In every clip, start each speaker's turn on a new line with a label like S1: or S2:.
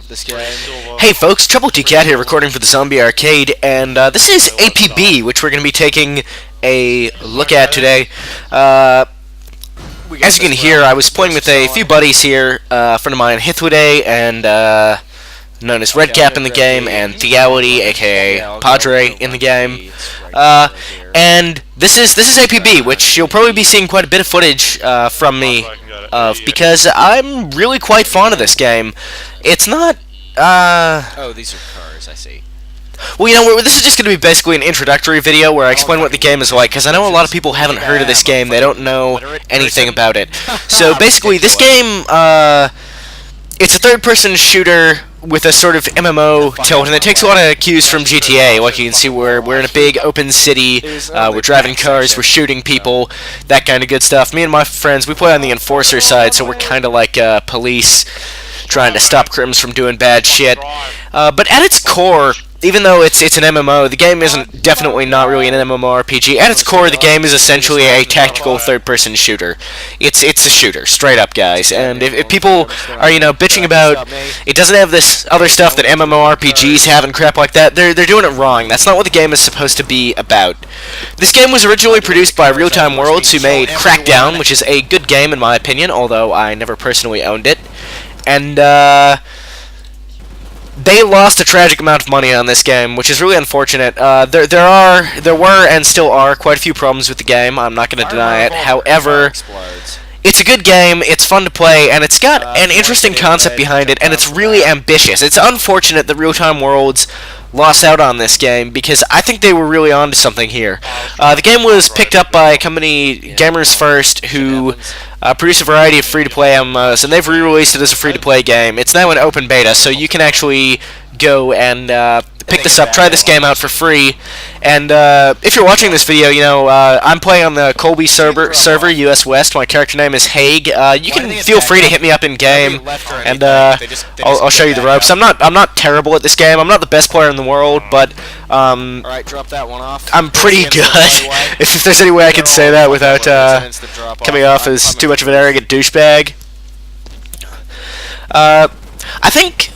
S1: this game.
S2: Hey folks, Trouble T-Cat here recording for the Zombie Arcade, and this is APB, which we're going to be taking a look at today. As you can hear, I was playing with a few buddies here, a friend of mine, Hithwade, and known as Redcap in the game, and Theality, aka Padre, in the game. And this is APB, which you'll probably be seeing quite a bit of footage from me because I'm really quite fond of this game. It's not.
S1: Oh, these are cars. I see.
S2: Well, you know, this is just going to be basically an introductory video where I explain what the game is like, because I know a lot of people haven't heard of this game. They don't know anything about it. So basically, this game, it's a third-person shooter with a sort of MMO tilt, and it takes a lot of cues from GTA. Like you can see, we're in a big open city, we're driving cars, we're shooting people, that kind of good stuff. Me and my friends, we play on the Enforcer side, so we're kind of like police trying to stop crims from doing bad shit. But at its core, even though it's an MMO, the game isn't definitely not really an MMORPG. At its core, the game is essentially a tactical third-person shooter. It's a shooter, straight up, guys. And if people are, you know, bitching about it doesn't have this other stuff that MMORPGs have and crap like that, they're doing it wrong. That's not what the game is supposed to be about. This game was originally produced by Real Time Worlds, who made Crackdown, which is a good game in my opinion, although I never personally owned it. And they lost a tragic amount of money on this game, which is really unfortunate. There were and still are quite a few problems with the game. I'm not going to deny it. However, it's a good game, it's fun to play, and it's got an interesting concept behind it, and it's really ambitious. It's unfortunate that Real Time Worlds lost out on this game, because I think they were really onto something here. The game was picked up by a company, Gamers First, who produce a variety of free-to-play MMOs, and they've re-released it as a free-to-play game. It's now in open beta, so you can actually go and pick this up, try this game out for free. And if you're watching this video, you know, I'm playing on the Colby server, US West. My character name is Haig. You can feel free to hit me up in game, and I'll show you the ropes. I'm not terrible at this game. I'm not the best player in the world, but
S1: Alright, drop that one off.
S2: I'm pretty good. If there's any way I can say that without coming off as too much of an arrogant douchebag. I think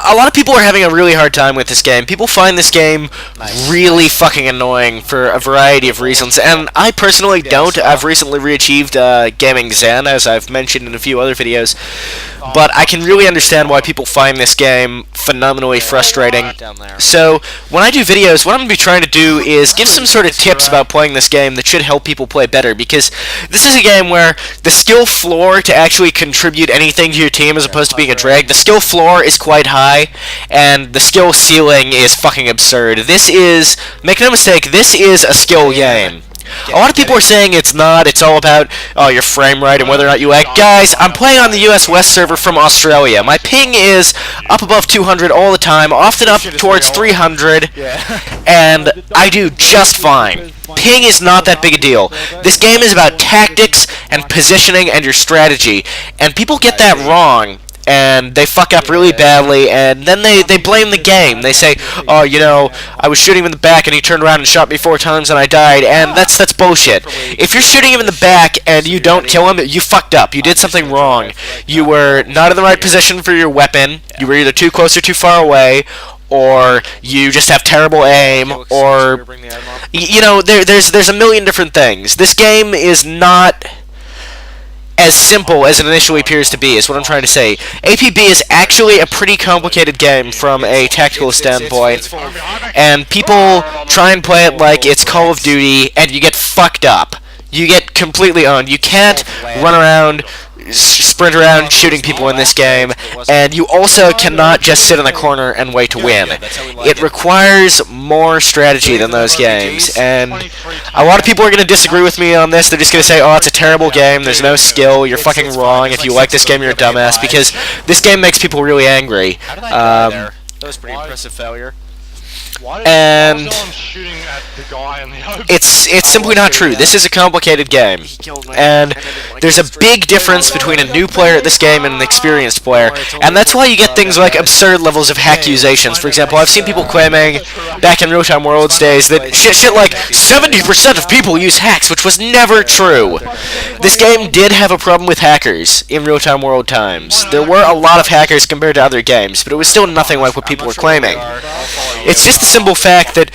S2: a lot of people are having a really hard time with this game. People find this game really fucking annoying for a variety of reasons, and I personally don't. I've recently re-achieved Gaming Zen, as I've mentioned in a few other videos, but I can really understand why people find this game phenomenally frustrating. So, when I do videos, what I'm going to be trying to do is give some sort of tips about playing this game that should help people play better, because this is a game where the skill floor to actually contribute anything to your team as opposed to being a drag, the skill floor is quite high, and the skill ceiling is fucking absurd. This is, make no mistake, this is a skill game. A lot of people are saying it's not, it's all about your frame rate and whether or not you lag. Guys, I'm playing on the US West server from Australia. My ping is up above 200 all the time, often up towards 300, and I do just fine. Ping is not that big a deal. This game is about tactics and positioning and your strategy, and people get that wrong. And they fuck up really badly, and then they blame the game. They say, oh, you know, I was shooting him in the back and he turned around and shot me 4 times and I died, and that's bullshit. If you're shooting him in the back and you don't kill him, you fucked up. You did something wrong. You were not in the right position for your weapon. You were either too close or too far away, or you just have terrible aim, or, you know, there's a million different things. This game is not as simple as it initially appears to be, is what I'm trying to say. APB is actually a pretty complicated game from a tactical standpoint, and people try and play it like it's Call of Duty, and you get fucked up. You get completely owned. You can't run around, sprint around shooting people in this game, and you also cannot just sit in the corner and wait to win. It requires more strategy than those games, and a lot of people are going to disagree with me on this. They're just going to say, oh, it's a terrible game, there's no skill, you're fucking wrong, if you like this game, you're a dumbass, because this game makes people really angry.
S1: That was pretty impressive failure.
S2: And it's simply not true. This is a complicated game, and there's a big difference between a new player at this game and an experienced player, and that's why you get things like absurd levels of hack accusations. For example, I've seen people claiming back in Real-Time Worlds days that shit like 70% of people use hacks, which was never true. This game did have a problem with hackers in Real-Time World times. There were a lot of hackers compared to other games, but it was still nothing like what people were claiming. It's just the simple fact that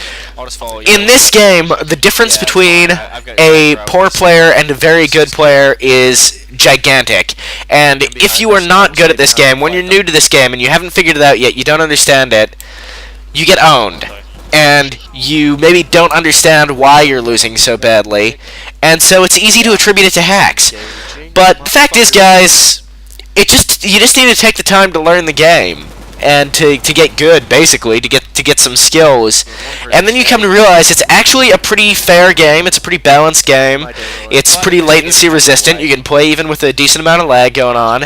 S2: in this game, the difference between a poor player and a very good player is gigantic. And if you are not good at this game, when you're new to this game and you haven't figured it out yet, you don't understand it, you get owned. And you maybe don't understand why you're losing so badly, and so it's easy to attribute it to hacks. But the fact is, guys, you just need to take the time to learn the game and to get good, basically, to get some skills, and then you come to realize it's actually a pretty fair game. It's a pretty balanced game. It's pretty latency resistant. You can play even with a decent amount of lag going on.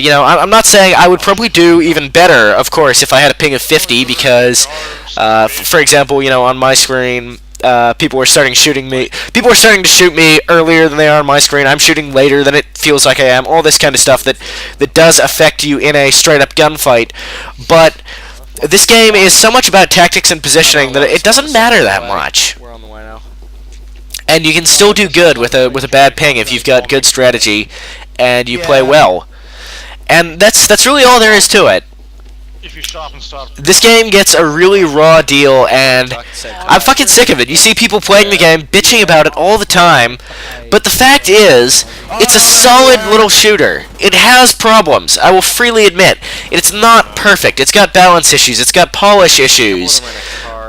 S2: You know, I'm not saying I would probably do even better, of course, if I had a ping of 50, because, for example, you know, on my screen, people are starting shooting me. People are starting to shoot me earlier than they are on my screen. I'm shooting later than it feels like I am. All this kind of stuff that does affect you in a straight-up gunfight. But this game is so much about tactics and positioning that it doesn't matter that much.
S1: We're on the way now.
S2: And you can still do good with a bad ping if you've got good strategy and you play well. And that's really all there is to it. This game gets a really raw deal, and I'm fucking sick of it. You see people playing the game, bitching about it all the time, but the fact is, it's a solid little shooter. It has problems, I will freely admit. It's not perfect. It's got balance issues, it's got polish issues,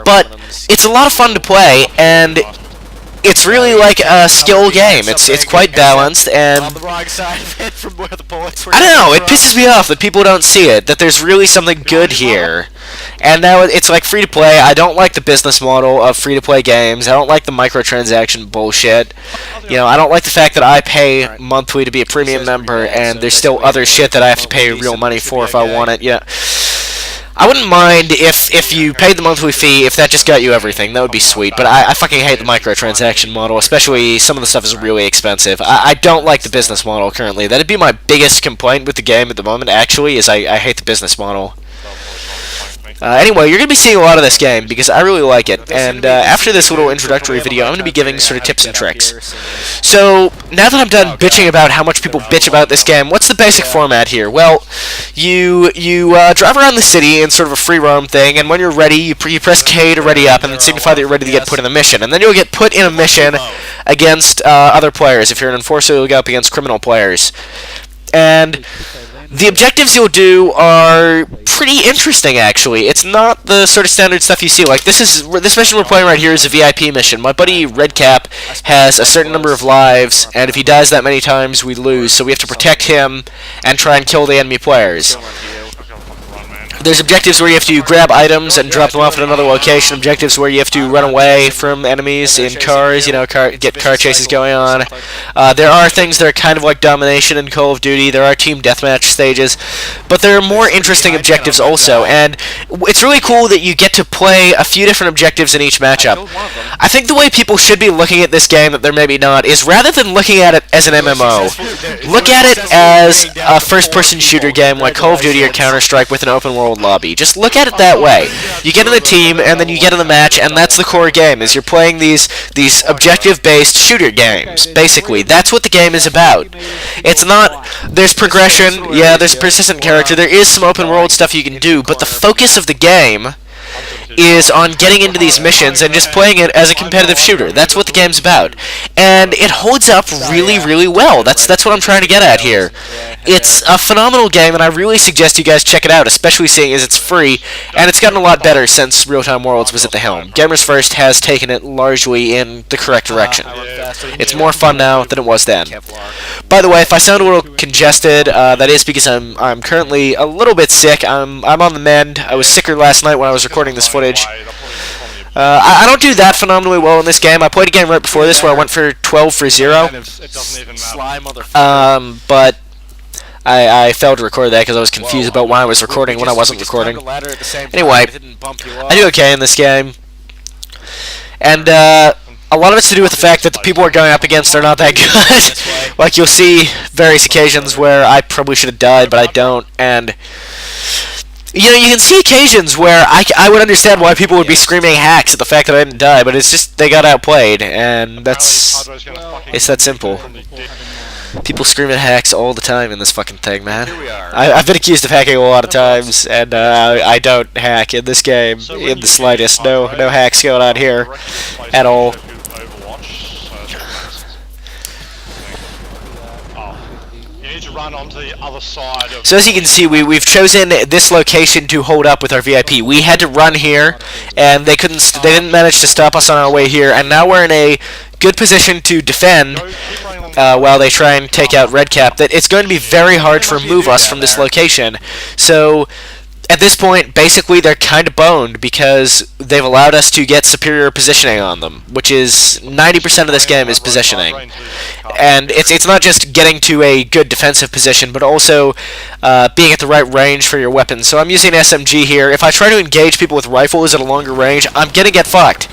S2: but it's a lot of fun to play, and it's really like a skill game. It's quite balanced, and
S1: On the wrong side of it from where the bullets were.
S2: I don't know, it pisses me off that people don't see it, that there's really something good here. And now it's like free to play. I don't like the business model of free to play games. I don't like the microtransaction bullshit. You know, I don't like the fact that I pay monthly to be a premium member, and there's still other shit that I have to pay real money for if I want it. Yeah. I wouldn't mind if you paid the monthly fee, if that just got you everything. That would be sweet. But I fucking hate the microtransaction model, especially some of the stuff is really expensive. I don't like the business model currently. That'd be my biggest complaint with the game at the moment, actually, is I hate the business model. Anyway, you're going to be seeing a lot of this game, because I really like it, and after this little introductory video, I'm going to be giving sort of tips and tricks. So, now that I'm done bitching about how much people bitch about this game, what's the basic format here? Well, you drive around the city in sort of a free roam thing, and when you're ready, you press K to ready up, and then signify that you're ready to get put in a mission, and then you'll get put in a mission against other players. If you're an enforcer, you'll go up against criminal players. And the objectives you'll do are pretty interesting, actually. It's not the sort of standard stuff you see. Like, this mission we're playing right here is a VIP mission. My buddy Redcap has a certain number of lives, and if he dies that many times, we lose. So we have to protect him and try and kill the enemy players. There's objectives where you have to grab items and drop them off at another location. Objectives where you have to run away from enemies in cars, you know, get car chases going on. There are things that are kind of like domination in Call of Duty. There are team deathmatch stages. But there are more interesting objectives also. And it's really cool that you get to play a few different objectives in each matchup. I think the way people should be looking at this game that they're maybe not is rather than looking at it as an MMO, look at it as a first-person shooter game like Call of Duty or Counter-Strike with an open world lobby. Just look at it that way. You get in the team, and then you get in the match, and that's the core game, is you're playing these objective-based shooter games. Basically, that's what the game is about. It's not, there's progression, yeah, there's a persistent character, there is some open world stuff you can do, but the focus of the game is on getting into these missions and just playing it as a competitive shooter. That's what the game's about. And it holds up really, really well. That's what I'm trying to get at here. It's a phenomenal game, and I really suggest you guys check it out, especially seeing as it's free, and it's gotten a lot better since Real-Time Worlds was at the helm. Gamers First has taken it largely in the correct direction. It's more fun now than it was then. By the way, if I sound a little congested, that is because I'm currently a little bit sick. I'm on the mend. I was sicker last night when I was recording this footage. I don't do that phenomenally well in this game. I played a game right before this where I went for 12 for 0. But I failed to record that because I was confused about when I was recording when I wasn't recording. Anyway, I do okay in this game. And a lot of it's to do with the fact that the people we're going up against are not that good. Like, you'll see various occasions where I probably should have died, but I don't. And, you know, you can see occasions where I would understand why people would be screaming hacks at the fact that I didn't die, but it's just they got outplayed, and it's that simple. People scream at hacks all the time in this fucking thing, man. I've been accused of hacking a lot of times, and I don't hack in this game in the slightest. No hacks going on here at all.
S3: Run onto the other side of
S2: so as you can see, we've chosen this location to hold up with our VIP. We had to run here, and they didn't manage to stop us on our way here, and now we're in a good position to defend while they try and take out Redcap. That it's going to be very hard to remove us from this location. So at this point, basically, they're kind of boned because they've allowed us to get superior positioning on them, which is 90% of this game is positioning. And it's not just getting to a good defensive position, but also being at the right range for your weapons. So I'm using an SMG here. If I try to engage people with rifles at a longer range, I'm going to get fucked.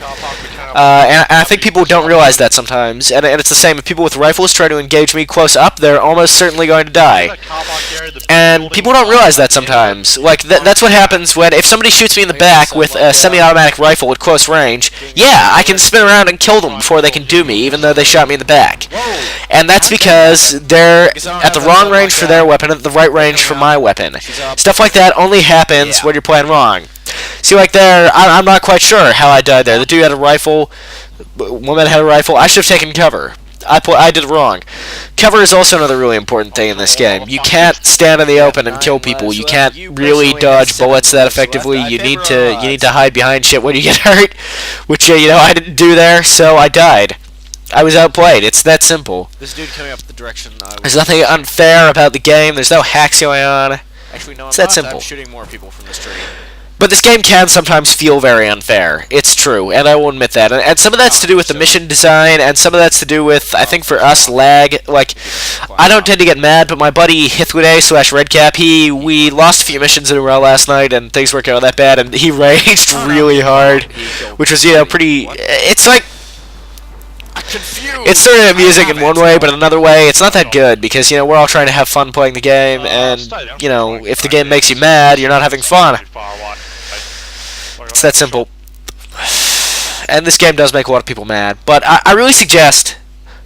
S2: And I think people don't realize that sometimes. And it's the same. If people with rifles try to engage me close up, they're almost certainly going to die. And people don't realize that sometimes. Like, that's what happens when, if somebody shoots me in the back with a semi-automatic rifle at close range, yeah, I can spin around and kill them before they can do me, even though they shot me in the back. And that's because they're at the wrong range for their weapon and at the right range for my weapon. Stuff like that only happens when you're playing wrong. See, like there, I'm not quite sure how I died there. The dude had a rifle, woman had a rifle. I should have taken cover. I did it wrong. Cover is also another really important thing in this game. You can't stand in the open and kill people. You can't really dodge bullets that effectively. You need to hide behind shit when you get hurt, which you know I didn't do there, so I died. I was outplayed. It's that simple.
S1: This dude coming up the direction
S2: There's nothing unfair about the game. There's no hacks going on.
S1: Actually, no,
S2: it's that simple.
S1: I'm shooting more people from the street.
S2: But this game can sometimes feel very unfair. It's true, and I will admit that. And some of that's to do with the mission design, and some of that's to do with, I think for us, lag. Like, I don't tend to get mad, but my buddy Hithwade/Redcap, we lost a few missions in a row last night, and things weren't going that bad, and he raged really hard, which was, you know, pretty... It's like... It's sort of amusing in one way, but in another way, it's not that good, because, you know, we're all trying to have fun playing the game, and, you know, if the game makes you mad, you're not having fun. It's that simple. And this game does make a lot of people mad, but I really suggest,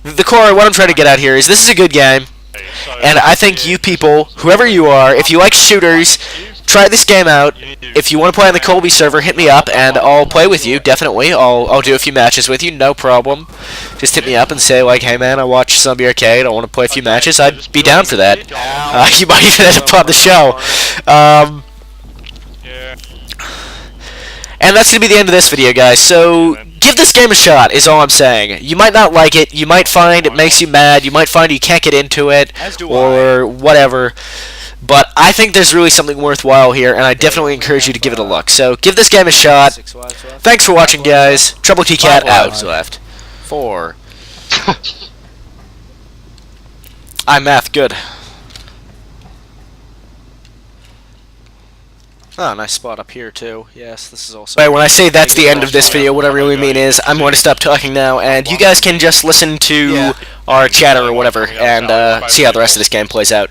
S2: the core, what I'm trying to get at here is this is a good game, and I think you people, whoever you are, if you like shooters, try this game out. If you want to play on the Colby server, hit me up, and I'll play with you, definitely. I'll do a few matches with you, no problem. Just hit me up and say, like, hey man, I watch Zombie Arcade, I want to play a few matches. I'd be down for that. You might even end up on the show. And that's going to be the end of this video, guys. So, give this game a shot, is all I'm saying. You might not like it, you might find it makes you mad, you might find you can't get into it, or whatever. But I think there's really something worthwhile here, and I definitely encourage you to give it a look. So, give this game a shot. Thanks for watching, guys. Trouble T-Cat out. Left. 4. I'm math good. Oh, nice spot up here, too. Yes, this is also... When I say that's the end of this video, what I really mean is I'm going to stop talking now, and you guys can just listen to our chatter or whatever, and see how the rest of this game plays out.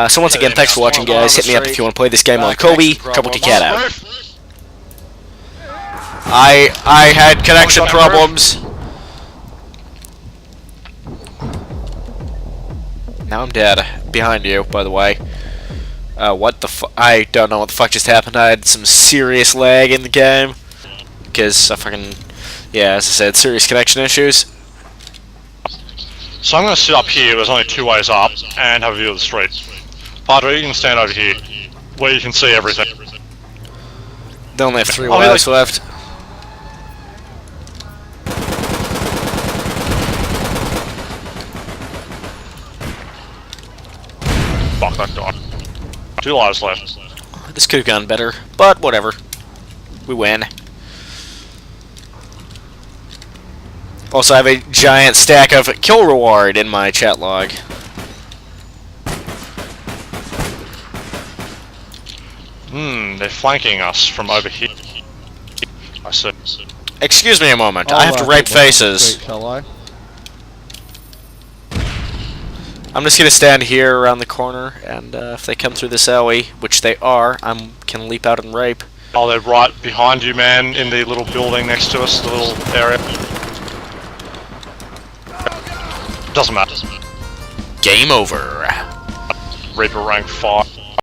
S2: So once again, thanks for watching, guys. Hit me up if you want to play this game on Kobe. Trouble T-Cat out. I had connection problems. Now I'm dead. Behind you, by the way. What the fuck? I don't know what the fuck just happened. I had some serious lag in the game. Because I fucking... Yeah, as I said, serious connection issues.
S3: So I'm going to sit up here, there's only 2 ways up, and have a view of the street. Padre, you can stand over here, where you can see everything.
S2: They only have 3 lives left.
S3: Fuck that guy. 2 lives left.
S2: This could have gone better, but whatever. We win. Also, I have a giant stack of kill reward in my chat log.
S3: They're flanking us from over here. I see.
S2: Excuse me a moment.
S4: I'll,
S2: I have to rape
S4: hit one
S2: faces.
S4: straight, shall I?
S2: I'm just gonna stand here around the corner, and if they come through this alley, which they are, I can leap out and rape.
S3: Oh, they're right behind you, man, in the little building next to us, the little area. Doesn't matter.
S2: Game over.
S3: Reaper rank 5.